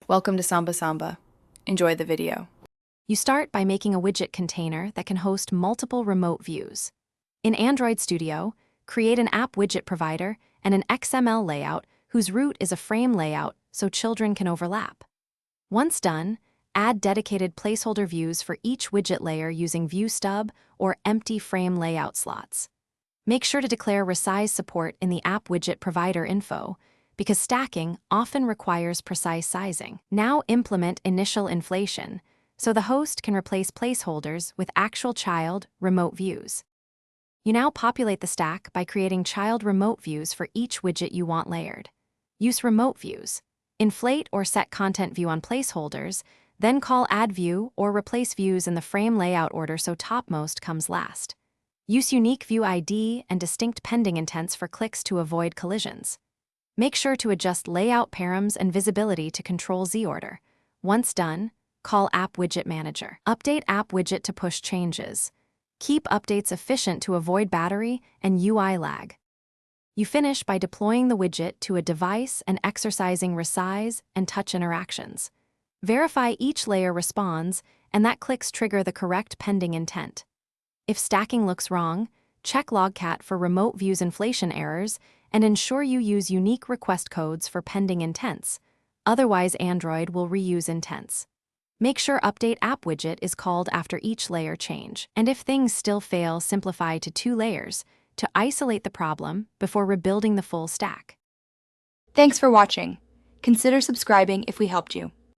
Welcome to Samba Samba. Enjoy the video. You start by making a widget container that can host multiple remote views. In Android Studio, create an app widget provider and an XML layout whose root is a frame layout so children can overlap. Once done, add dedicated placeholder views for each widget layer using view stub or empty frame layout slots. Make sure to declare resize support in the app widget provider info, because stacking often requires precise sizing. Now implement initial inflation, so the host can replace placeholders with actual child remote views. You now populate the stack by creating child remote views for each widget you want layered. Use remote views. Inflate or set content view on placeholders, then call add view or replace views in the frame layout order so topmost comes last. Use unique view ID and distinct pending intents for clicks to avoid collisions. Make sure to adjust layout params and visibility to control Z order. Once done, call App Widget Manager. Update App Widget to push changes. Keep updates efficient to avoid battery and UI lag. You finish by deploying the widget to a device and exercising resize and touch interactions. Verify each layer responds, and that clicks trigger the correct pending intent. If stacking looks wrong, check Logcat for remote views inflation errors and ensure you use unique request codes for pending intents. Otherwise, Android will reuse intents. Make sure Update App Widget is called after each layer change. And if things still fail, simplify to 2 layers to isolate the problem before rebuilding the full stack. Thanks for watching. Consider subscribing if we helped you.